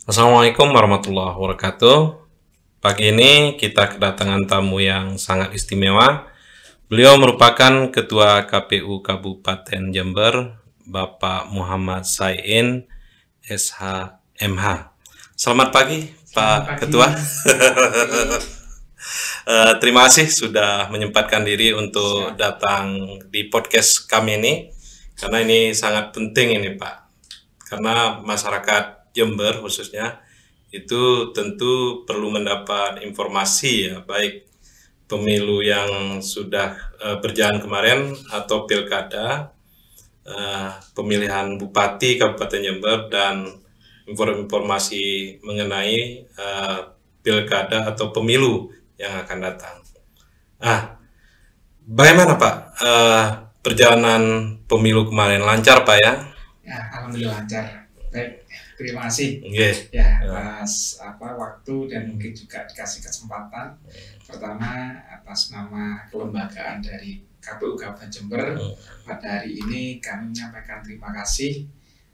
Assalamualaikum warahmatullahi wabarakatuh. Pagi ini kita kedatangan tamu yang sangat istimewa. Beliau merupakan Ketua KPU Kabupaten Jember, Bapak Muhammad Sain, SH.MH. Selamat pagi, Pak Ketua. Terima kasih sudah menyempatkan diri untuk datang di podcast kami ini, karena ini sangat penting ini, Pak. Karena masyarakat Jember khususnya itu tentu perlu mendapat informasi ya, baik pemilu yang sudah berjalan kemarin atau pilkada, pemilihan bupati Kabupaten Jember, dan informasi mengenai pilkada atau pemilu yang akan datang. Bagaimana Pak perjalanan pemilu kemarin? Lancar Pak ya? Ya, alhamdulillah lancar. Baik, terima kasih. Ya, atas waktu dan mungkin juga dikasih kesempatan. Pertama, atas nama kelembagaan dari KPU Kabupaten Jember, pada hari ini kami menyampaikan terima kasih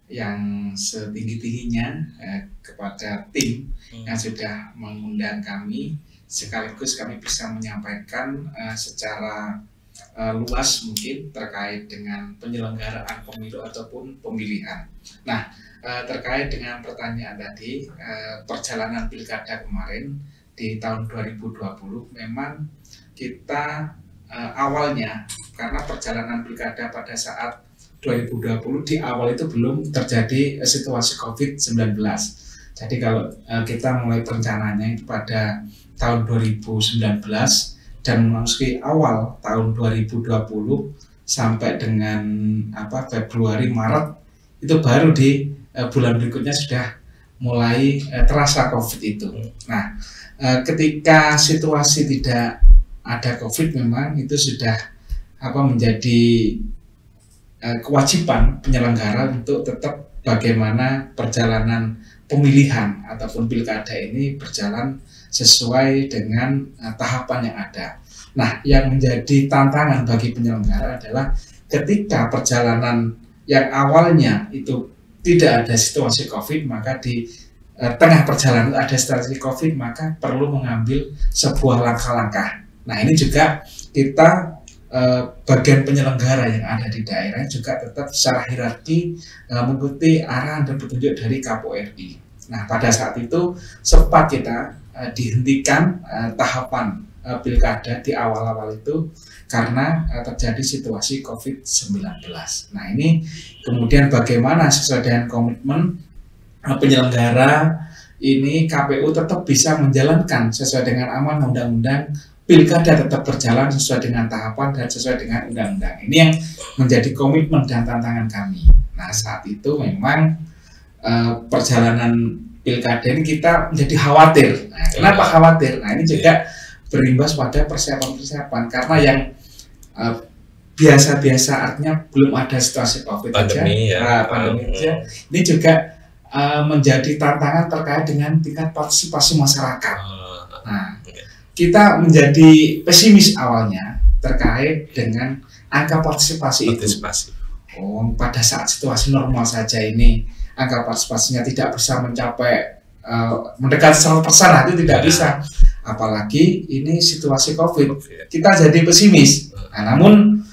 yang setinggi-tingginya kepada tim yang sudah mengundang kami, sekaligus kami bisa menyampaikan secara luas mungkin terkait dengan penyelenggaraan pemilu ataupun pemilihan. Nah, terkait dengan pertanyaan tadi, perjalanan pilkada kemarin di tahun 2020 memang kita awalnya, karena perjalanan pilkada pada saat 2020 di awal itu belum terjadi situasi COVID-19. Jadi kalau kita mulai perencanaannya itu pada tahun 2019 dan memasuki awal tahun 2020 sampai dengan Februari Maret itu baru di bulan berikutnya sudah mulai terasa COVID itu. Nah, ketika situasi tidak ada COVID memang itu sudah menjadi kewajiban penyelenggara untuk tetap bagaimana perjalanan pemilihan ataupun pilkada ini berjalan sesuai dengan tahapan yang ada. Nah, yang menjadi tantangan bagi penyelenggara adalah ketika perjalanan yang awalnya itu tidak ada situasi COVID, maka di tengah perjalanan ada situasi COVID, maka perlu mengambil sebuah langkah-langkah. Nah, ini juga kita bagian penyelenggara yang ada di daerah juga tetap secara hierarki mengikuti arahan dan petunjuk dari KPU RI. Nah, pada saat itu sempat kita dihentikan tahapan pilkada di awal-awal itu karena terjadi situasi COVID-19. Nah, ini kemudian bagaimana sesuai dengan komitmen penyelenggara ini KPU tetap bisa menjalankan sesuai dengan amanah undang-undang, pilkada tetap berjalan sesuai dengan tahapan dan sesuai dengan undang-undang. Ini yang menjadi komitmen dan tantangan kami. Nah, saat itu memang perjalanan pilkada ini kita menjadi khawatir. Nah, kenapa khawatir? Nah, ini juga berimbas pada persiapan-persiapan, karena yang biasa-biasa artinya belum ada situasi COVID pandemi aja. Ini juga menjadi tantangan terkait dengan tingkat partisipasi masyarakat. Nah, kita menjadi pesimis awalnya terkait dengan angka partisipasi itu. Pada saat situasi normal saja ini angka partisipasinya tidak bisa mencapai mendekati 100%, itu tidak bisa. Apalagi ini situasi COVID, kita jadi pesimis. Nah, namun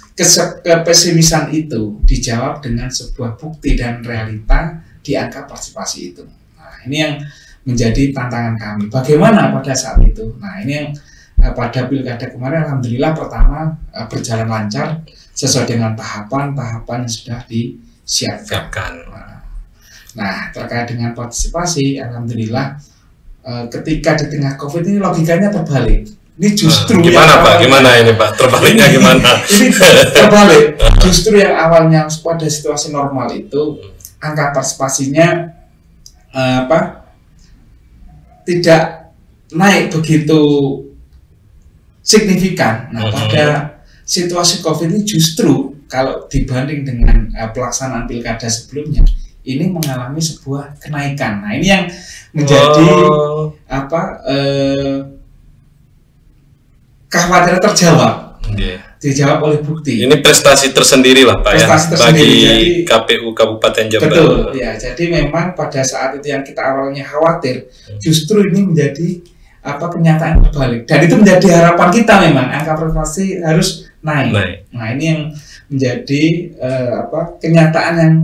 kepesimisan itu dijawab dengan sebuah bukti dan realita di angka partisipasi itu. Nah, ini yang menjadi tantangan kami. Bagaimana pada saat itu? Nah, ini yang pada pilkada kemarin alhamdulillah pertama berjalan lancar sesuai dengan tahapan yang sudah disiapkan. Nah, terkait dengan partisipasi, alhamdulillah ketika di tengah COVID ini logikanya terbalik. Ini justru gimana Pak? Gimana ini Pak? Terbaliknya gimana? Ini terbalik. Justru yang awalnya pada situasi normal itu angka partisipasinya tidak naik begitu signifikan. Nah, pada situasi COVID ini justru kalau dibanding dengan pelaksanaan pilkada sebelumnya, ini mengalami sebuah kenaikan. Nah, ini yang menjadi kekhawatiran terjawab. dijawab oleh bukti. Ini prestasi tersendiri lah Pak Prestasi ya tersendiri. bagi Jadi, KPU Kabupaten Jember. betul ya. Jadi memang pada saat itu yang kita awalnya khawatir, justru ini menjadi kenyataan terbalik. Dan itu menjadi harapan kita, memang angka prestasi harus naik. Nah ini yang menjadi kenyataan yang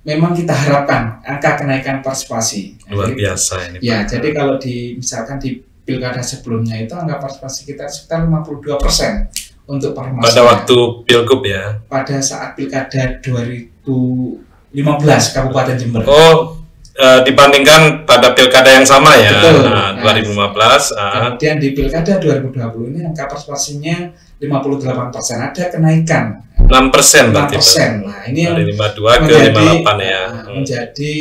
memang kita harapkan, angka kenaikan partisipasi. Luar biasa ini Pak. Ya, jadi kalau misalkan di pilkada sebelumnya itu angka partisipasi kita sekitar 52% untuk partisipasi. Pada waktu pilgub ya? Pada saat pilkada 2015 Kabupaten Jember. Oh, dibandingkan pada pilkada yang sama ya? Betul. 2015. Kemudian di pilkada 2020 ini angka partisipasinya 58%, ada kenaikan 6% berarti. 6%. Nah, ini dari yang 52 ke 58 ya. Menjadi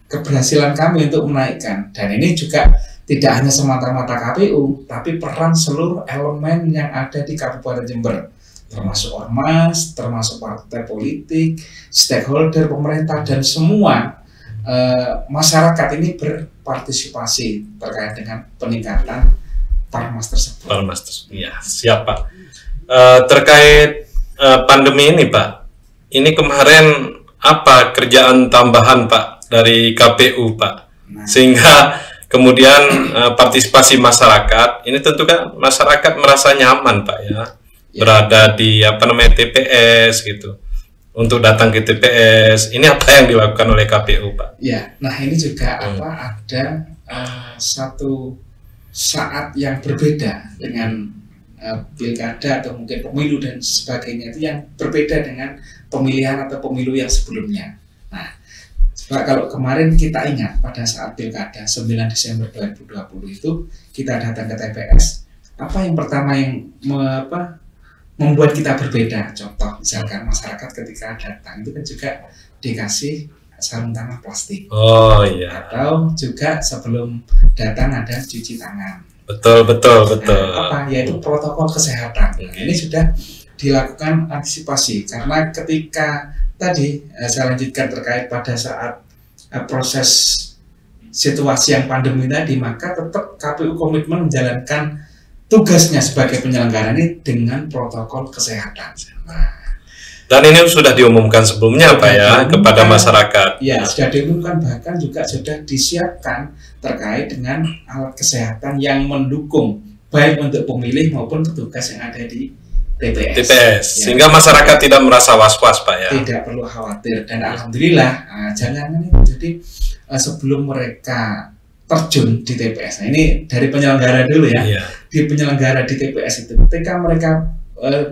keberhasilan kami untuk menaikkan. Dan ini juga tidak hanya semata-mata KPU, tapi peran seluruh elemen yang ada di Kabupaten Jember, termasuk ormas, termasuk partai politik, stakeholder, pemerintah, dan semua masyarakat ini berpartisipasi terkait dengan peningkatan Parmas tersebut. Parmas tersebut. Ya, siap Pak. Terkait pandemi ini Pak, ini kemarin apa kerjaan tambahan Pak dari KPU Pak, sehingga kemudian partisipasi masyarakat ini tentu kan masyarakat merasa nyaman Pak ya, berada di TPS gitu, untuk datang ke TPS. Ini apa yang dilakukan oleh KPU Pak? Ya, nah ini juga ada satu saat yang berbeda dengan pilkada atau mungkin pemilu dan sebagainya, itu yang berbeda dengan pemilihan atau pemilu yang sebelumnya. Nah, kalau kemarin kita ingat pada saat pilkada 9 Desember 2020 itu kita datang ke TPS, apa yang pertama yang membuat kita berbeda? Contoh misalkan masyarakat ketika datang itu kan juga dikasih sarung tangan plastik. Oh iya. Atau juga sebelum datang ada cuci tangan. Betul. Yaitu protokol kesehatan. Nah, ini sudah dilakukan antisipasi karena ketika tadi saya lanjutkan terkait pada saat proses situasi yang pandemi tadi, maka tetap KPU komitmen menjalankan tugasnya sebagai penyelenggara ini dengan protokol kesehatan. Dan ini sudah diumumkan sebelumnya Pak ya kepada masyarakat. Ya, sudah diumumkan, bahkan juga sudah disiapkan terkait dengan alat kesehatan yang mendukung baik untuk pemilih maupun petugas yang ada di TPS. Ya. Sehingga masyarakat tidak merasa was-was Pak ya. Tidak perlu khawatir, dan alhamdulillah jangan itu. Jadi sebelum mereka terjun di TPS, nah ini dari penyelenggara dulu ya. Di penyelenggara di TPS itu, ketika mereka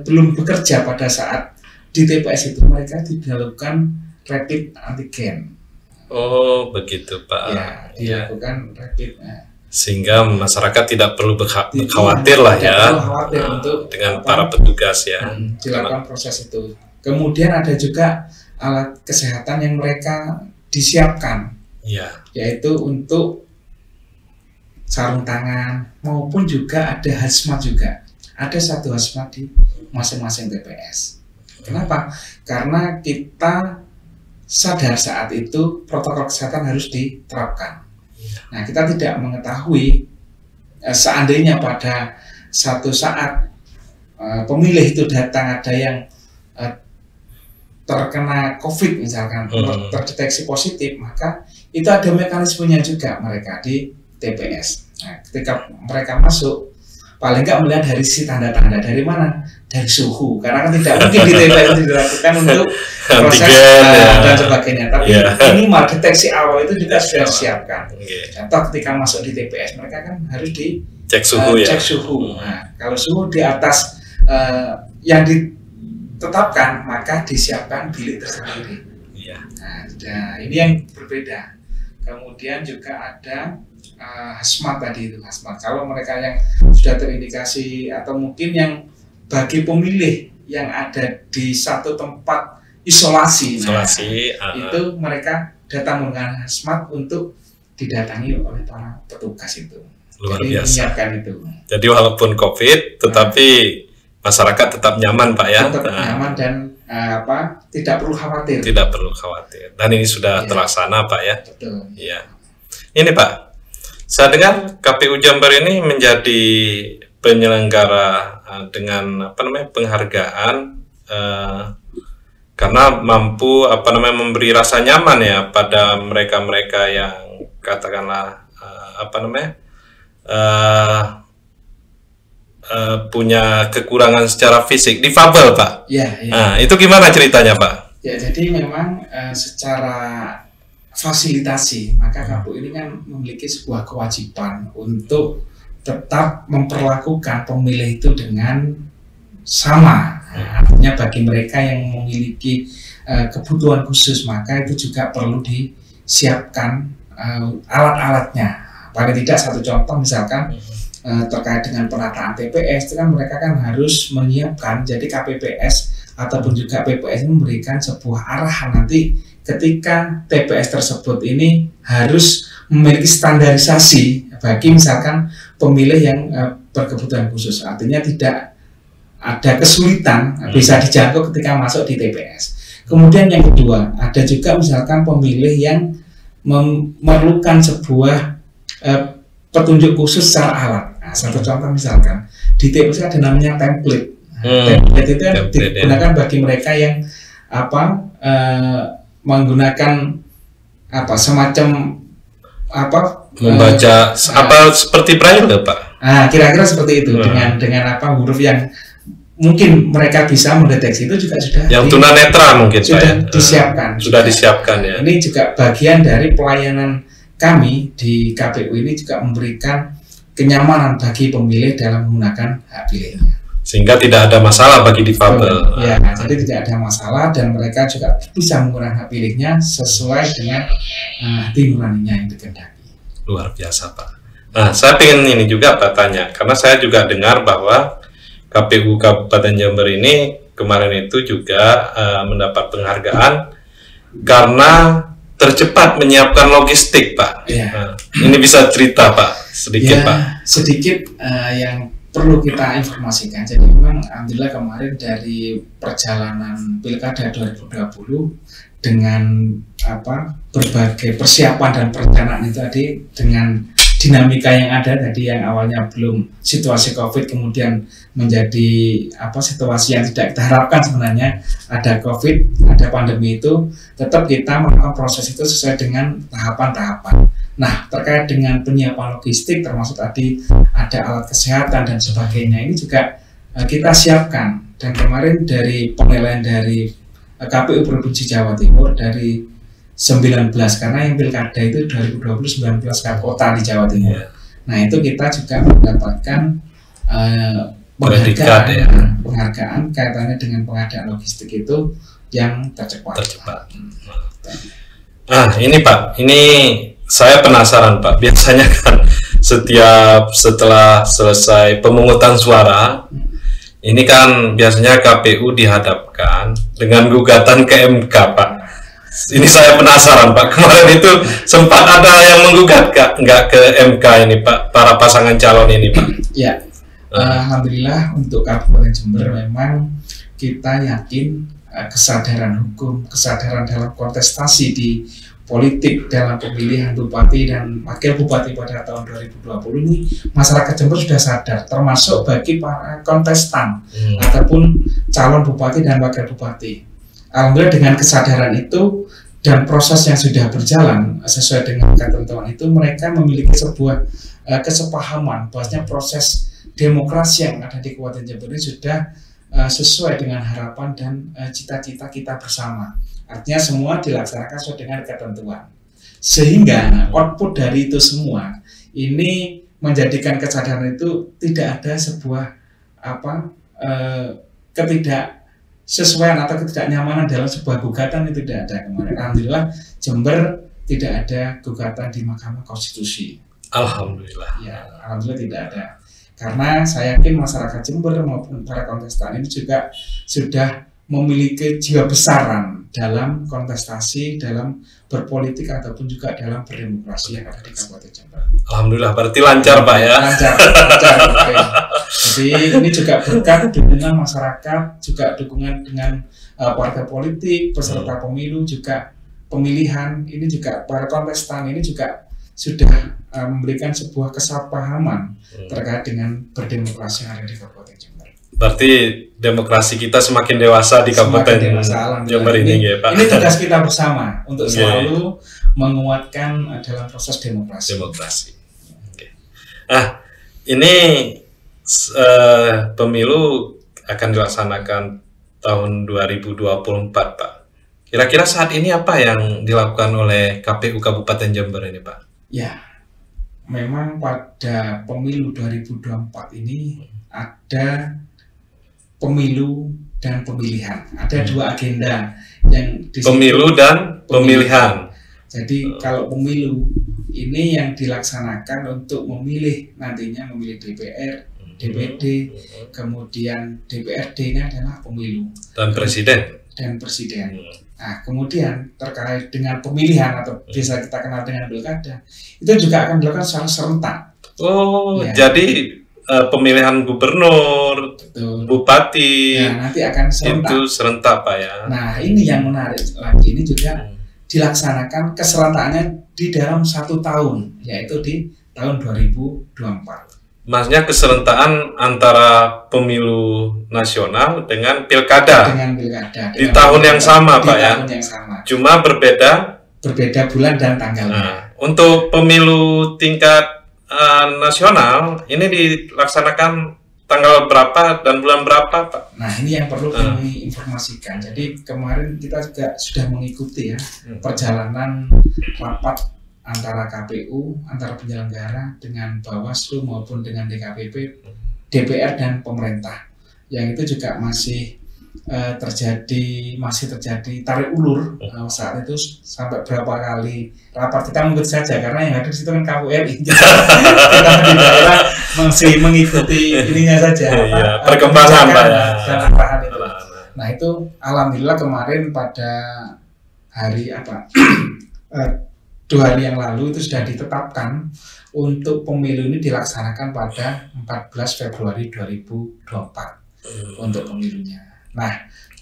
belum bekerja pada saat di TPS itu, mereka dilakukan rapid antigen. Oh begitu Pak. Ya, dilakukan rapid. Sehingga masyarakat tidak perlu khawatir lah ya, dengan para petugas ya. Dilakukan proses itu. Kemudian ada juga alat kesehatan yang mereka disiapkan, yaitu untuk sarung tangan maupun juga ada hazmat juga. Ada satu hazmat di masing-masing TPS. Kenapa? Karena kita sadar saat itu protokol kesehatan harus diterapkan. Nah, kita tidak mengetahui seandainya pada satu saat pemilih itu datang ada yang terkena COVID misalkan, terdeteksi positif, maka itu ada mekanismenya juga mereka di TPS. Nah, ketika mereka masuk, paling nggak melihat dari sisi tanda-tanda, dari mana? Dari suhu, karena kan tidak mungkin di TPS itu dilakukan untuk proses dan sebagainya. Tapi minimal deteksi awal itu juga sudah disiapkan. Contoh ketika masuk di TPS, mereka kan harus dicek suhu cek suhu. Nah, kalau suhu di atas yang ditetapkan, maka disiapkan bilik tersendiri. Nah, ini yang berbeda. Kemudian juga ada hazmat tadi itu, hazmat. Kalau mereka yang sudah terindikasi atau mungkin yang bagi pemilih yang ada di satu tempat isolasi, itu mereka datang menggunakan hazmat untuk didatangi oleh para petugas itu. Luar Jadi biasa. menyiapkan itu. Jadi walaupun COVID, tetapi masyarakat tetap nyaman Pak ya. Tetap nyaman dan tidak perlu khawatir. Tidak perlu khawatir. Dan ini sudah terlaksana Pak ya. Betul. Iya. Ini Pak, saya dengar KPU Jember ini menjadi penyelenggara dengan penghargaan karena mampu memberi rasa nyaman ya pada mereka-mereka yang katakanlah punya kekurangan secara fisik, difabel Pak. Ya. Nah, itu gimana ceritanya Pak? Ya, jadi memang secara fasilitasi maka KPU ini kan memiliki sebuah kewajiban untuk tetap memperlakukan pemilih itu dengan sama. Artinya bagi mereka yang memiliki kebutuhan khusus maka itu juga perlu disiapkan alat-alatnya. Paling tidak satu contoh misalkan terkait dengan penataan TPS itu kan mereka kan harus menyiapkan, jadi KPPS ataupun juga PPS memberikan sebuah arahan nanti ketika TPS tersebut ini harus memiliki standarisasi bagi misalkan pemilih yang berkebutuhan khusus, artinya tidak ada kesulitan bisa dijangkau ketika masuk di TPS. Kemudian yang kedua, ada juga misalkan pemilih yang memerlukan sebuah petunjuk khusus secara alat. Nah, satu contoh misalkan di TPS ada namanya template. Template itu digunakan bagi mereka yang menggunakan semacam membaca seperti braille Pak. Nah, kira-kira seperti itu dengan huruf yang mungkin mereka bisa mendeteksi itu juga sudah yang tunanetra mungkin sudah disiapkan. Sudah disiapkan ya. Ini juga bagian dari pelayanan kami di KPU ini juga memberikan kenyamanan bagi pemilih dalam menggunakan hak pilihnya. Sehingga tidak ada masalah bagi difabel. Ya, jadi tidak ada masalah dan mereka juga bisa menggunakan hak pilihnya sesuai dengan hati nuraninya yang dikehendaki. Luar biasa Pak. Nah, saya ingin ini juga Pak tanya, karena saya juga dengar bahwa KPU Kabupaten Jember ini kemarin itu juga mendapat penghargaan karena tercepat menyiapkan logistik Pak. Ya. Ini bisa cerita Pak sedikit ya, Pak. Sedikit yang perlu kita informasikan. Jadi memang alhamdulillah kemarin dari perjalanan Pilkada 2020 dengan berbagai persiapan dan perencanaan itu tadi dengan dinamika yang ada tadi yang awalnya belum situasi COVID kemudian menjadi situasi yang tidak kita harapkan sebenarnya, ada COVID, ada pandemi itu, tetap kita melakukan proses itu sesuai dengan tahapan-tahapan. Nah, terkait dengan penyiapan logistik termasuk tadi ada alat kesehatan dan sebagainya ini juga kita siapkan, dan kemarin dari penilaian dari KPU Provinsi Jawa Timur dari 19 karena yang pilkada itu 2020 19 kota di Jawa Timur. Nah, itu kita juga mendapatkan penghargaan kaitannya dengan pengadaan logistik itu yang tercepat. Nah, ini Pak, ini saya penasaran Pak. Biasanya kan setelah selesai pemungutan suara, ini kan biasanya KPU dihadapkan dengan gugatan ke MK Pak. Ini saya penasaran Pak, kemarin itu sempat ada yang menggugat nggak ke MK ini Pak, para pasangan calon ini Pak? Ya, alhamdulillah untuk Kabupaten Jember memang kita yakin kesadaran hukum, kesadaran dalam kontestasi di politik dalam pemilihan bupati dan wakil bupati pada tahun 2020 ini masyarakat Jember sudah sadar, termasuk bagi para kontestan ataupun calon bupati dan wakil bupati. Alhamdulillah dengan kesadaran itu dan proses yang sudah berjalan sesuai dengan ketentuan itu, mereka memiliki sebuah kesepahaman bahwasanya proses demokrasi yang ada di Kabupaten Jember ini sudah sesuai dengan harapan dan cita-cita kita bersama. Artinya semua dilaksanakan sesuai dengan ketentuan. Sehingga output dari itu semua ini menjadikan kesadaran itu tidak ada sebuah ketidaksesuaian atau ketidaknyamanan dalam sebuah gugatan, itu tidak ada kemarin. Alhamdulillah Jember tidak ada gugatan di Mahkamah Konstitusi. Alhamdulillah. Ya, alhamdulillah tidak ada. Karena saya yakin masyarakat Jember maupun para kontestan ini juga sudah memiliki jiwa besaran dalam kontestasi, dalam berpolitik ataupun juga dalam berdemokrasi yang ada di Kabupaten Jember. Alhamdulillah, berarti lancar Pak ya? Lancar. Okay. Jadi ini juga berkat dukungan masyarakat, juga dukungan dengan partai politik, peserta pemilu, juga pemilihan, ini juga para kontestan ini juga sudah memberikan sebuah kesepahaman terkait dengan berdemokrasi yang ada di Kabupaten Jember. Berarti demokrasi kita semakin dewasa di Kabupaten Jember ini, ya Pak. Ini tugas kita bersama untuk selalu menguatkan dalam proses demokrasi. Oke. Ini pemilu akan dilaksanakan tahun 2024, Pak. Kira-kira saat ini apa yang dilakukan oleh KPU Kabupaten Jember ini, Pak? Ya, memang pada pemilu 2024 ini ada pemilu dan pemilihan. Ada dua agenda yang pemilu dan pemilihan. Jadi kalau pemilu ini yang dilaksanakan untuk memilih nantinya memilih DPR, DPD, kemudian DPRD ini adalah pemilu Dan presiden. Nah, kemudian terkait dengan pemilihan atau bisa kita kenal dengan pilkada, itu juga akan dilakukan secara serentak. Oh, ya. Jadi pemilihan gubernur, betul, bupati, nanti akan serentak. Itu serentak, Pak ya. Nah, ini yang menarik lagi, ini juga dilaksanakan keserentakannya di dalam 1 tahun, yaitu di tahun 2024. Maksudnya keserentakan antara pemilu nasional dengan pilkada. Di tahun yang sama, Pak ya. Cuma berbeda bulan dan tanggalnya. Nah, untuk pemilu tingkat nasional ini dilaksanakan tanggal berapa dan bulan berapa, Pak? Nah, ini yang perlu kami informasikan. Jadi kemarin kita juga sudah mengikuti ya perjalanan rapat antara KPU, antara penyelenggara dengan Bawaslu maupun dengan DKPP, DPR dan pemerintah. Yang itu juga masih terjadi tarik ulur saat itu sampai berapa kali rapat. Kita mengikuti saja karena yang hadir situ kan KPU RI. Kita di daerah masih mengikuti ininya saja. Perkembangan Pak ya. Dan arahan itu. Nah, itu alhamdulillah kemarin pada hari 2 hari yang lalu itu sudah ditetapkan untuk pemilu ini dilaksanakan pada 14 Februari 2024 untuk pemilunya. Nah,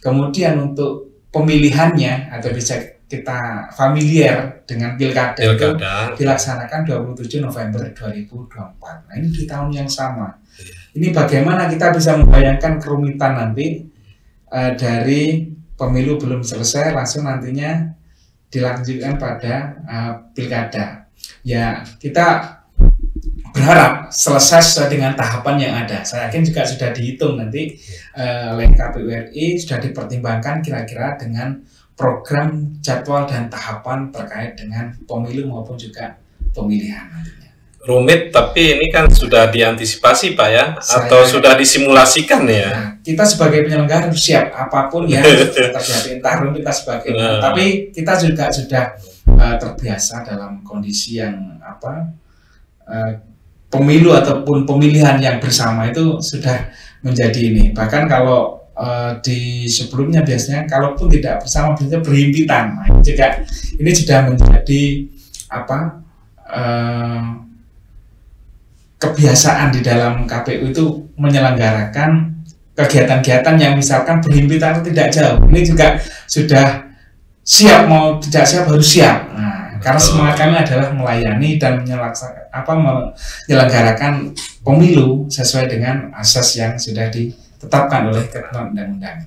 kemudian untuk pemilihannya atau bisa kita familiar dengan pilkada itu dilaksanakan 27 November 2024. Nah, ini di tahun yang sama. Ini bagaimana kita bisa membayangkan kerumitan nanti dari pemilu belum selesai langsung nantinya dilanjutkan pada pilkada. Ya, kita berharap selesai sesuai dengan tahapan yang ada. Saya yakin juga sudah dihitung nanti oleh KPU RI, sudah dipertimbangkan kira-kira dengan program, jadwal, dan tahapan terkait dengan pemilu maupun juga pemilihan nantinya. Rumit, tapi ini kan sudah diantisipasi, Pak ya? Atau sudah disimulasikan ya? Nah, kita sebagai penyelenggara harus siap apapun yang terjadi, entah rumit kita sebagai tapi kita juga sudah terbiasa dalam kondisi yang pemilu ataupun pemilihan yang bersama itu sudah menjadi ini. Bahkan kalau di sebelumnya biasanya kalaupun tidak bersama biasanya berhimpitan. Nah, ini sudah menjadi kebiasaan di dalam KPU itu menyelenggarakan kegiatan-kegiatan yang misalkan berhimpitan itu tidak jauh. Ini juga sudah siap, mau tidak siap harus siap. Nah, karena semangat kami adalah melayani dan menyelenggarakan pemilu sesuai dengan asas yang sudah ditetapkan oleh ketentuan undang-undang.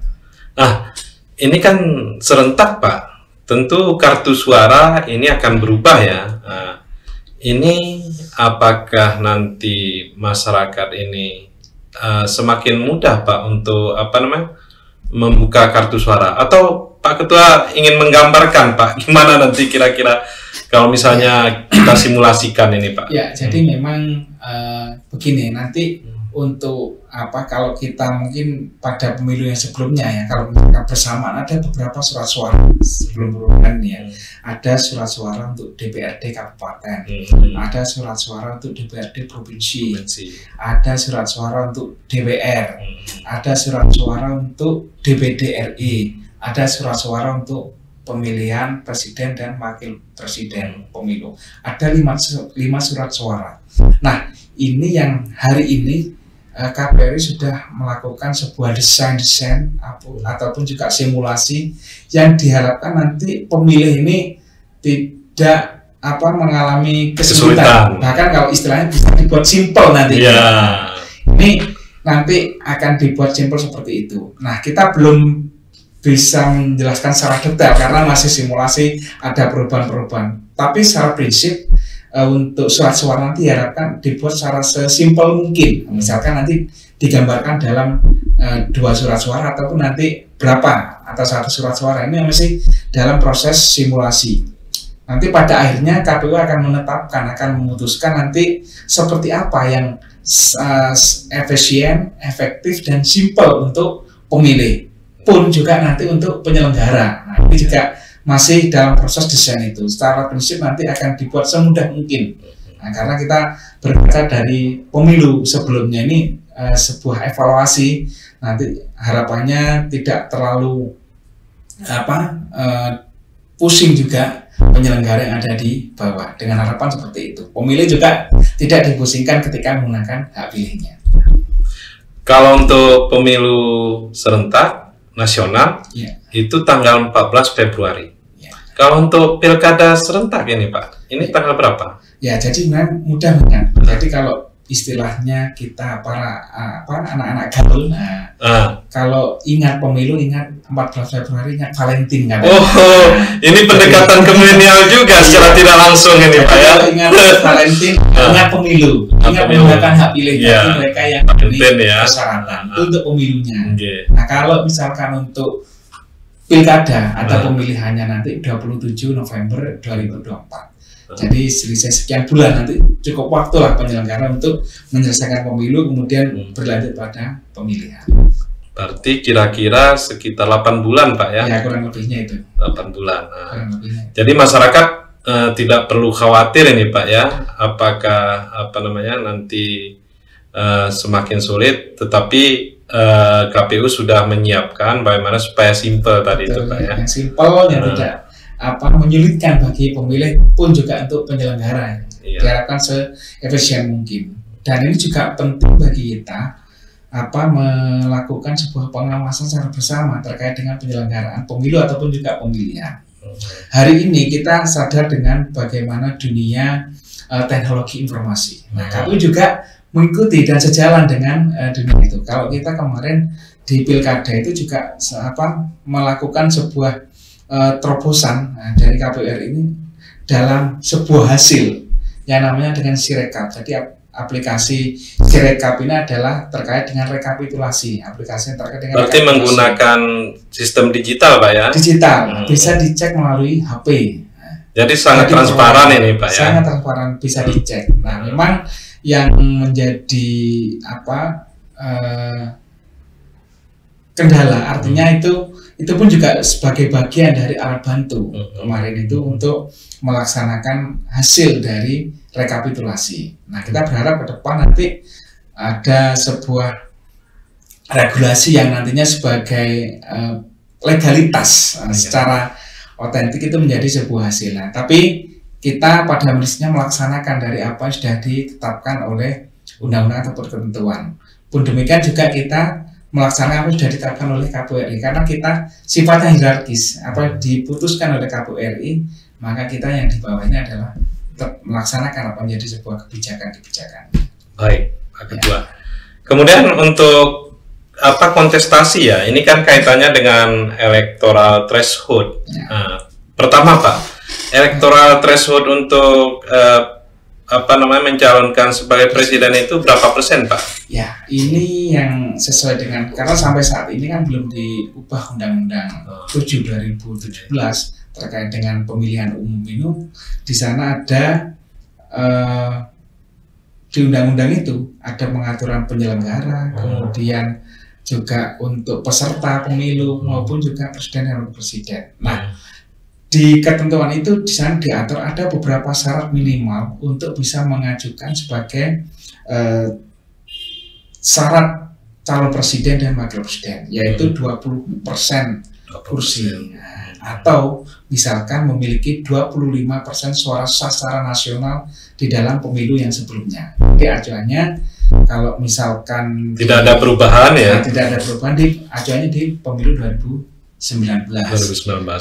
Nah, ini kan serentak, Pak. Tentu kartu suara ini akan berubah ya. Nah, ini apakah nanti masyarakat ini semakin mudah, Pak, untuk membuka kartu suara? Atau Pak Ketua ingin menggambarkan, Pak, gimana nanti kira-kira kalau misalnya kita simulasikan ini, Pak? Ya, jadi memang begini, nanti untuk kalau kita mungkin pada pemilu yang sebelumnya ya, kalau misalkan bersamaan ada beberapa surat suara sebelum perubahan ya, ada surat suara untuk DPRD kabupaten, ada surat suara untuk DPRD provinsi, ada surat suara untuk DPR, ada surat suara untuk DPD RI, ada surat suara untuk pemilihan presiden dan wakil presiden pemilu. Ada 5 surat suara. Nah, ini yang hari ini KPU sudah melakukan sebuah desain ataupun juga simulasi yang diharapkan nanti pemilih ini tidak mengalami kesulitan. Bahkan kalau istilahnya bisa dibuat simpel nanti. Yeah. Ini nanti akan dibuat simpel seperti itu. Nah, kita belum bisa menjelaskan secara detail karena masih simulasi, ada perubahan-perubahan. Tapi secara prinsip untuk surat suara nanti diharapkan dibuat secara sesimpel mungkin. Misalkan nanti digambarkan dalam 2 surat suara ataupun nanti berapa atau 1 surat suara, ini masih dalam proses simulasi. Nanti pada akhirnya KPU akan menetapkan, akan memutuskan nanti seperti apa yang efisien, efektif dan simpel untuk pemilih, pun juga nanti untuk penyelenggara. Nah, ini juga masih dalam proses desain itu. Secara prinsip nanti akan dibuat semudah mungkin. Nah, karena kita berkaca dari pemilu sebelumnya ini sebuah evaluasi, nanti harapannya tidak terlalu pusing juga penyelenggara yang ada di bawah, dengan harapan seperti itu. Pemilih juga tidak dipusingkan ketika menggunakan hak pilihnya. Kalau untuk pemilu serentak nasional, itu tanggal 14 Februari. Kalau untuk pilkada serentak ini Pak, ini tanggal berapa? Ya, jadi mudah banget. Jadi kalau istilahnya kita para anak-anak gaul, kalau ingat pemilu, ingat 14 Februari, ingat Valentine kan? Ini pendekatan ke milenial juga secara tidak langsung ini Pak ya. Kalau ingat Valentine, ingat pemilu, ingat menggunakan hak pilih mereka yang memenuhi persyaratan untuk pemilunya. Nah, kalau misalkan untuk pilkada atau pemilihannya nanti 27 November 2024. Jadi selisih sekian bulan, nanti cukup waktu lah penyelenggara untuk menyelesaikan pemilu kemudian berlanjut pada pemilihan. Berarti kira-kira sekitar 8 bulan Pak ya? Ya, kurang lebihnya itu. 8 bulan. Jadi masyarakat tidak perlu khawatir ini Pak ya, apakah nanti semakin sulit, tetapi KPU sudah menyiapkan bagaimana supaya simpel tadi itu Pak ya. Yang simpel, yang tidak menyulitkan bagi pemilih pun juga untuk penyelenggara. Diharapkan se-efisien mungkin. Dan ini juga penting bagi kita melakukan sebuah pengawasan secara bersama terkait dengan penyelenggaraan pemilu ataupun juga pemilihan. Hari ini kita sadar dengan bagaimana dunia teknologi informasi. Nah, KPU juga mengikuti dan sejalan dengan dunia itu. Kalau kita kemarin di pilkada itu juga melakukan sebuah terobosan dari KPU RI ini dalam sebuah hasil yang namanya dengan Sirekap. Jadi aplikasi Sirekap ini adalah terkait dengan rekapitulasi. Aplikasi yang terkait dengan berarti menggunakan sistem digital Pak ya? Digital, bisa dicek melalui HP. Jadi sangat transparan ini Pak ya? Sangat transparan, bisa dicek. Nah, memang yang menjadi kendala, artinya itu pun juga sebagai bagian dari alat bantu kemarin itu untuk melaksanakan hasil dari rekapitulasi. Nah, kita berharap ke depan nanti ada sebuah regulasi yang nantinya sebagai legalitas secara otentik itu menjadi sebuah hasil. Nah, tapi kita pada prinsipnya melaksanakan dari apa yang sudah ditetapkan oleh undang-undang atau ketentuan. Pun demikian juga kita melaksanakan apa yang sudah ditetapkan oleh KPU RI, karena kita sifatnya hierarkis. Apa diputuskan oleh KPU RI, maka kita yang di bawahnya adalah tetap melaksanakan apa menjadi sebuah kebijakan-kebijakan. Baik, Pak Ketua. Kemudian untuk kontestasi ya, ini kan kaitannya dengan electoral threshold. Nah, pertama Pak, electoral threshold untuk mencalonkan sebagai presiden itu berapa persen Pak? Ya, ini yang sesuai dengan, karena sampai saat ini kan belum diubah Undang-Undang 7 2017 terkait dengan pemilihan umum itu. Di sana ada di undang-undang itu ada pengaturan penyelenggara, kemudian juga untuk peserta pemilu maupun juga presiden dan wakil presiden. Nah, di ketentuan itu di sana diatur ada beberapa syarat minimal untuk bisa mengajukan sebagai syarat calon presiden dan wakil presiden, yaitu 20% kursi, atau misalkan memiliki 25% suara sah secara nasional di dalam pemilu yang sebelumnya. Jadi acuannya kalau misalkan tidak ada perubahan ya, tidak ada perubahan, acuannya di pemilu 2019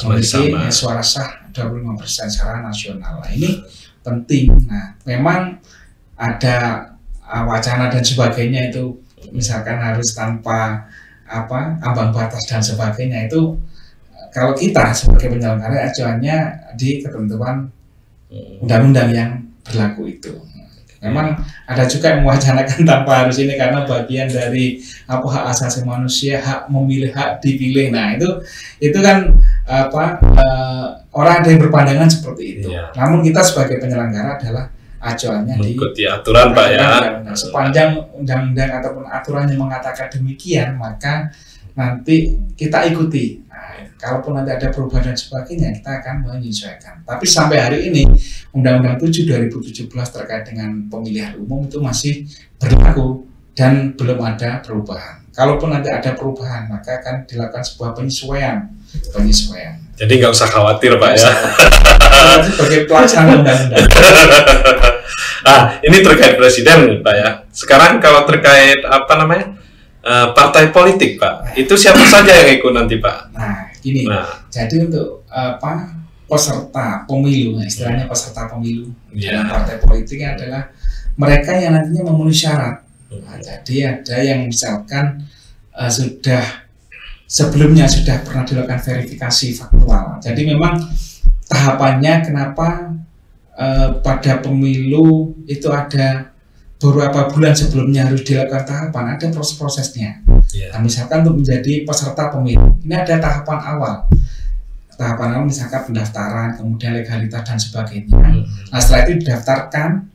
memiliki suara sah 25% secara nasional. Nah, ini penting. Nah, memang ada wacana dan sebagainya itu misalkan harus tanpa ambang batas dan sebagainya. Itu kalau kita sebagai penyelenggara acuannya di ketentuan undang-undang yang berlaku itu. Memang ada juga yang mewacanakan tanpa harus ini karena bagian dari hak asasi manusia, hak memilih, hak dipilih. Nah itu kan orang ada yang berpandangan seperti itu. Namun kita sebagai penyelenggara adalah acuannya mengikuti aturan Pak ya. Sepanjang undang-undang ataupun aturan yang mengatakan demikian, maka nanti kita ikuti. Nah, kalaupun nanti ada perubahan dan sebagainya, kita akan menyesuaikan. Tapi sampai hari ini Undang-Undang 7 2017 terkait dengan pemilihan umum itu masih berlaku dan belum ada perubahan. Kalaupun nanti ada perubahan, maka akan dilakukan sebuah penyesuaian. Jadi nggak usah khawatir Pak ya. Sebagai pelaksana undang-undang. Ini terkait presiden Pak ya. Sekarang kalau terkait partai politik Pak, itu siapa saja yang ikut nanti Pak? Jadi untuk peserta pemilu, istilahnya peserta pemilu dalam partai politiknya adalah mereka yang nantinya memenuhi syarat. Jadi ada yang misalkan sebelumnya sudah pernah dilakukan verifikasi faktual. Jadi memang tahapannya kenapa pada pemilu itu ada beberapa bulan sebelumnya harus dilakukan tahapan, ada proses-prosesnya. Nah, misalkan untuk menjadi peserta pemilu, ini ada tahapan awal. Tahapan awal misalkan pendaftaran, kemudian legalitas dan sebagainya. Nah, setelah itu didaftarkan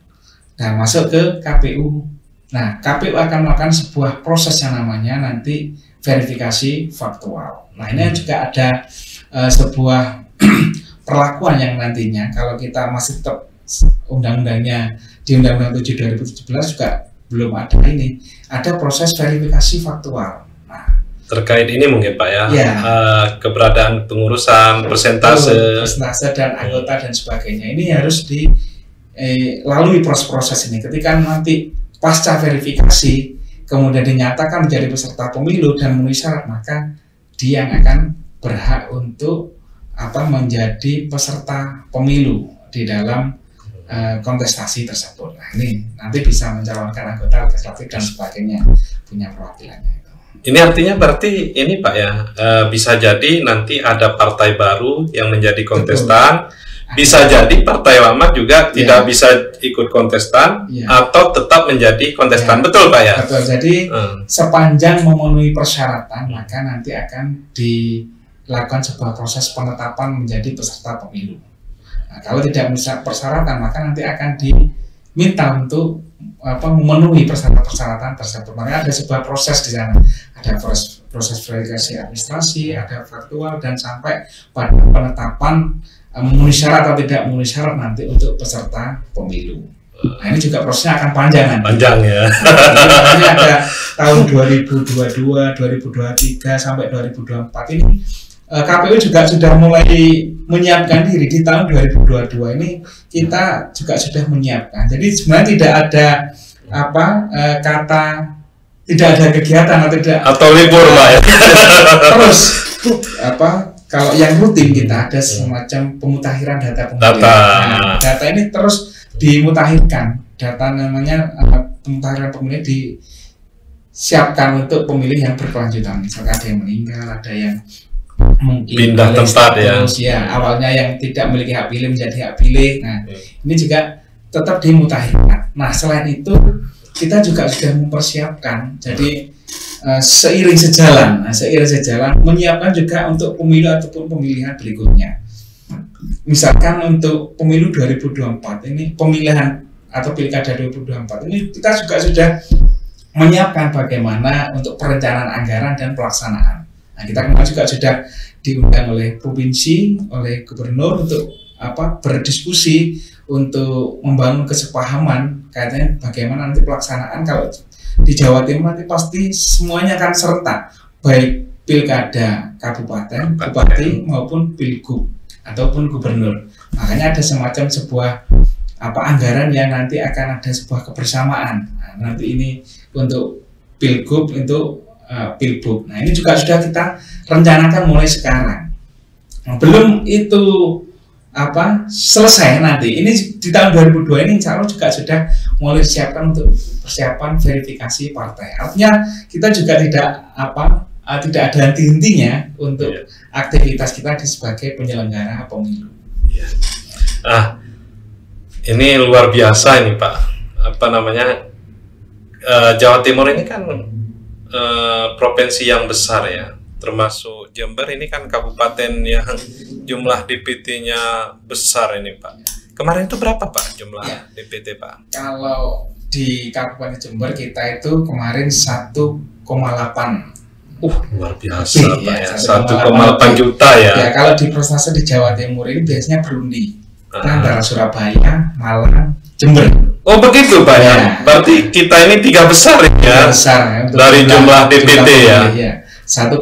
dan masuk ke KPU. Nah, KPU akan melakukan sebuah proses yang namanya nanti verifikasi faktual. Nah, ini juga ada sebuah perlakuan yang nantinya kalau kita masih tetap undang-undangnya di Undang-Undang 7 2017 juga belum ada proses verifikasi faktual. Nah, terkait ini mungkin Pak ya, keberadaan pengurusan, persentase dan anggota dan sebagainya ini harus dilalui proses ini. Ketika nanti pasca verifikasi kemudian dinyatakan menjadi peserta pemilu dan memenuhi syarat, maka dia yang akan berhak untuk menjadi peserta pemilu di dalam kontestasi tersebut. Nah, ini nanti bisa mencalonkan anggota legislatif dan sebagainya, punya perwakilannya itu. Ini artinya berarti ini Pak ya, bisa jadi nanti ada partai baru yang menjadi kontestan. Bisa jadi partai lama juga tidak bisa ikut kontestan atau tetap menjadi kontestan, betul Pak ya? Betul. Jadi sepanjang memenuhi persyaratan, maka nanti akan dilakukan sebuah proses penetapan menjadi peserta pemilu. Nah, kalau tidak bisa persyaratan, maka nanti akan diminta untuk memenuhi persyaratan tersebut. Maka ada sebuah proses di sana. Ada proses verifikasi administrasi, ada faktual, dan sampai pada penetapan memenuhi syarat atau tidak memenuhi syarat nanti untuk peserta pemilu. Nah, ini juga prosesnya akan panjang nanti. Panjang ya. Ini ada tahun 2022, 2023 sampai 2024 ini KPU juga sudah mulai menyiapkan diri. Di tahun 2022 ini kita juga sudah menyiapkan. Jadi sebenarnya tidak ada tidak ada kegiatan atau libur Pak ya. Terus kalau yang rutin kita ada semacam pemutakhiran data pemilih. Nah, data ini terus dimutakhirkan. Data namanya pemutakhiran pemilih disiapkan untuk pemilih yang berkelanjutan. Misalkan ada yang meninggal, ada yang mungkin pindah tempat ya. Awalnya yang tidak memiliki hak pilih menjadi hak pilih. Nah, ini juga tetap dimutakhirkan. Nah, selain itu kita juga sudah mempersiapkan. Jadi seiring sejalan menyiapkan juga untuk pemilu ataupun pemilihan berikutnya. Misalkan untuk pemilu 2024 ini, pemilihan atau pilkada 2024 ini kita juga sudah menyiapkan bagaimana untuk perencanaan anggaran dan pelaksanaan. Nah, kita kemarin juga sudah diundang oleh provinsi, oleh gubernur untuk berdiskusi untuk membangun kesepahaman kaitannya bagaimana nanti pelaksanaan. Kalau di Jawa Timur nanti pasti semuanya akan serentak, baik pilkada kabupaten, bupati maupun pilgub ataupun gubernur. Makanya ada semacam sebuah anggaran yang nanti akan ada sebuah kebersamaan. Nah, nanti ini untuk pilgub, untuk pilbub. Nah, ini juga sudah kita rencanakan mulai sekarang. Nah, belum itu selesai nanti. Ini di tahun 2002 ini insya Allah juga sudah mulai disiapkan untuk persiapan verifikasi partai. Artinya kita juga tidak ada henti-hentinya untuk aktivitas kita sebagai penyelenggara pemilu. Ini luar biasa ini Pak. Jawa Timur ini kan provinsi yang besar ya, termasuk Jember ini kan kabupaten yang jumlah DPT-nya besar ini Pak. Kemarin itu berapa Pak jumlah DPT Pak? Kalau di Kabupaten Jember kita itu kemarin 1,8. Luar biasa Pak ya, 1,8 juta ya. Ya, kalau di persentase di Jawa Timur ini biasanya berundi antara Surabaya, Malang, Jember. Oh begitu Pak ya. Berarti kita ini 3 besar ya. Besar ya, dari jumlah DPT ya. 1,8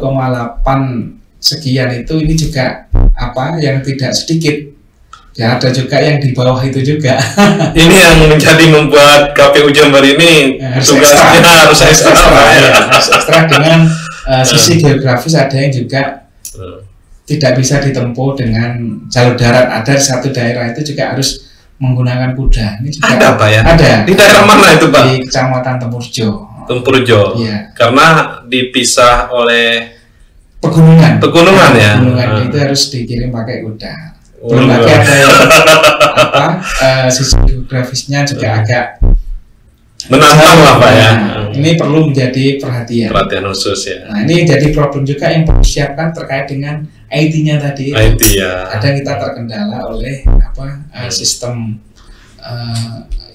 sekian itu ini juga yang tidak sedikit. Ya, ada juga yang di bawah itu juga. Ini yang menjadi membuat KPU Jember ini tugasnya harus ekstra dengan sisi geografis. Ada yang juga tidak bisa ditempuh dengan jalur darat. Ada satu daerah itu juga harus menggunakan kuda. Ini juga ada Pak ya? Ada. Di daerah mana itu Pak? Di Kecamatan Tempurjo. Tempurjo. Iya. Karena dipisah oleh pegunungan ya. Pegunungan itu harus dikirim pakai kuda. Belum lagi ada yang sisi geografisnya juga agak menantang lah Pak ya. Ini perlu menjadi perhatian khusus ya. Nah, ini jadi problem juga yang perlu disiapkan terkait dengan IT-nya tadi. IT ya. Kadang kita terkendala oleh sistem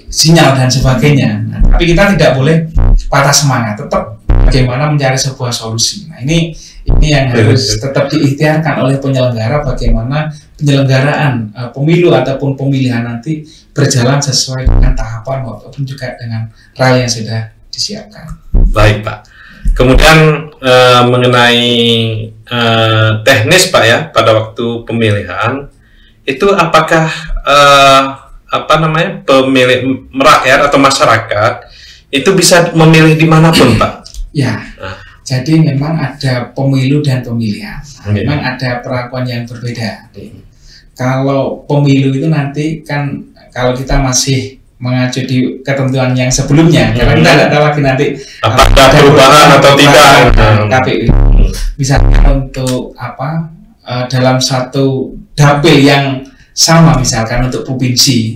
sinyal dan sebagainya. Nah, tapi kita tidak boleh patah semangat, tetap bagaimana mencari sebuah solusi. Nah, ini yang harus tetap diikhtiarkan oleh penyelenggara, bagaimana penyelenggaraan pemilu ataupun pemilihan nanti berjalan sesuai dengan tahapan maupun juga dengan rel yang sudah disiapkan. Baik Pak. Kemudian mengenai teknis Pak ya, pada waktu pemilihan itu apakah pemilih rakyat atau masyarakat itu bisa memilih dimanapun Pak? Ya. Jadi memang ada pemilu dan pemilihan. Memang ada perlakuan yang berbeda. Kalau pemilu itu nanti kan kalau kita masih mengacu di ketentuan yang sebelumnya, karena kita tidak tahu lagi nanti apakah ada perubahan atau tidak. KPU misalnya untuk dalam satu dapil yang sama, misalkan untuk provinsi,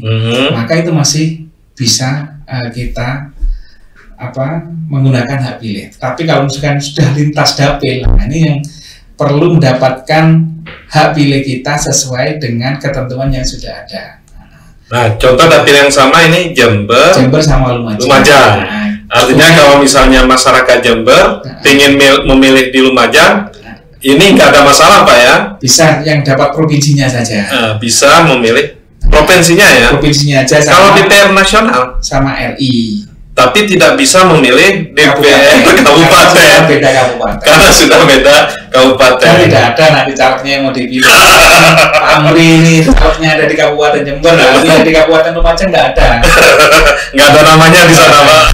maka itu masih bisa kita menggunakan hak pilih. Tapi kalau misalkan sudah lintas dapil, nah ini yang perlu mendapatkan hak pilih kita sesuai dengan ketentuan yang sudah ada. Nah, contoh dapil yang sama ini Jember sama Lumajang. Nah, artinya kalau misalnya masyarakat Jember ingin memilih di Lumajang, ini nggak ada masalah Pak ya? Bisa, yang dapat provinsinya saja. Bisa memilih provinsinya ya? Provinsinya aja. Kalau DPR nasional sama RI. Tapi tidak bisa memilih DPR kabupaten. Beda kabupaten. Karena sudah beda kabupaten. Kan tidak ada nanti calegnya yang mau dipilih. Amri ini calegnya ada di Kabupaten Jember, nanti di Kabupaten Lumajang nggak ada. Nggak ada namanya di sana Pak.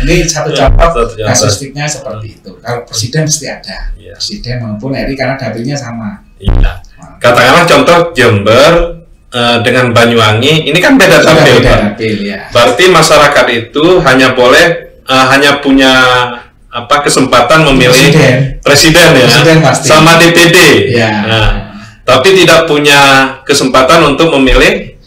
Ini satu contoh kasustiknya seperti itu. Kalau presiden pasti ada. Presiden maupun RI karena dapilnya sama. Iya. Katakanlah contoh Jember dengan Banyuwangi, ini kan beda dapil Pak. Ya. Berarti masyarakat itu hanya boleh hanya punya kesempatan memilih presiden ya, sama DPD. Ya. Tapi tidak punya kesempatan untuk memilih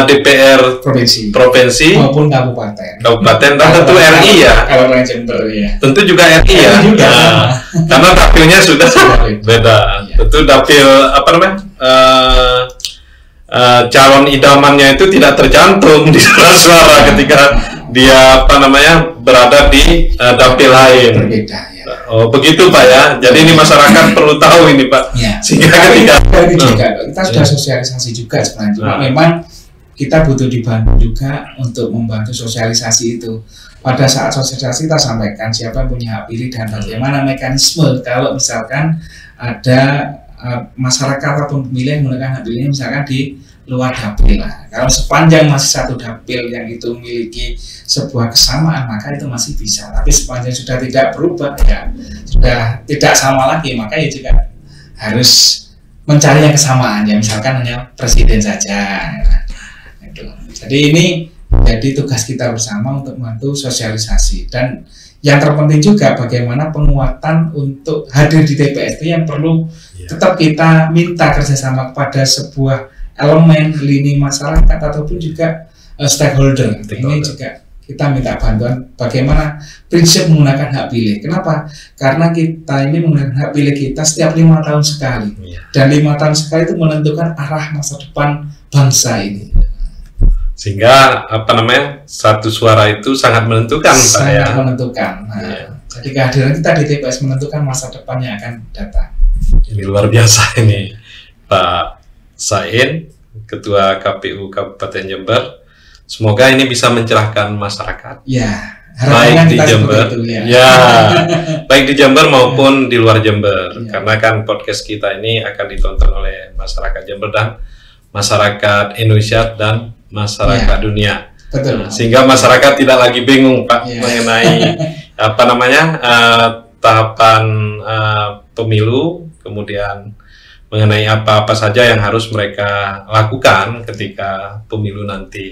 DPR provinsi maupun kabupaten dan tentu RI ya. Kalau orang Jember ya. Tentu juga RI ya. Karena dapilnya sudah beda. Tentu dapil calon idamannya itu tidak tercantum di suara ketika dia berada di dapil lain. Berbeda ya. Oh begitu Pak ya. Jadi ini masyarakat perlu tahu ini Pak. Ya. Sehingga ketika kita sudah sosialisasi juga sebenarnya. Cuma memang kita butuh dibantu juga untuk membantu sosialisasi itu. Pada saat sosialisasi kita sampaikan siapa yang punya hak pilih dan bagaimana mekanisme kalau misalkan ada masyarakat ataupun pemilih yang menggunakan hak pilihnya misalkan di luar dapil. Kalau sepanjang masih satu dapil yang itu memiliki sebuah kesamaan, maka itu masih bisa. Tapi sepanjang sudah tidak berubah, ya sudah tidak sama lagi, maka ya juga harus mencari yang kesamaan ya, misalkan hanya presiden saja. Gitu. Jadi ini jadi tugas kita bersama untuk membantu sosialisasi, dan yang terpenting juga bagaimana penguatan untuk hadir di TPS itu yang perlu tetap kita minta kerjasama kepada sebuah elemen lini masyarakat ataupun juga stakeholder. Ini juga kita minta bantuan bagaimana prinsip menggunakan hak pilih. Kenapa? Karena kita ini menggunakan hak pilih kita setiap 5 tahun sekali, dan 5 tahun sekali itu menentukan arah masa depan bangsa ini. Sehingga satu suara itu sangat menentukan, sangat menentukan. Nah, jadi kehadiran kita di TPS menentukan masa depan yang akan datang. Ini luar biasa ini, Pak Sain, Ketua KPU Kabupaten Jember. Semoga ini bisa mencerahkan masyarakat. Ya, baik di Jember, itu, baik di Jember maupun di luar Jember. Karena kan podcast kita ini akan ditonton oleh masyarakat Jember dan masyarakat Indonesia dan masyarakat dunia. Betul. Sehingga masyarakat tidak lagi bingung, Pak, mengenai tahapan pemilu, kemudian mengenai apa-apa saja yang harus mereka lakukan ketika pemilu nanti.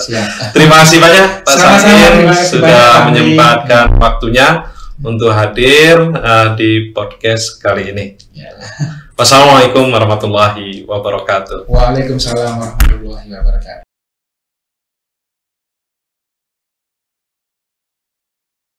Siap. Terima kasih banyak Pak Sain sudah menyempatkan waktunya untuk hadir di podcast kali ini. Wassalamualaikum warahmatullahi wabarakatuh. Waalaikumsalam warahmatullahi wabarakatuh.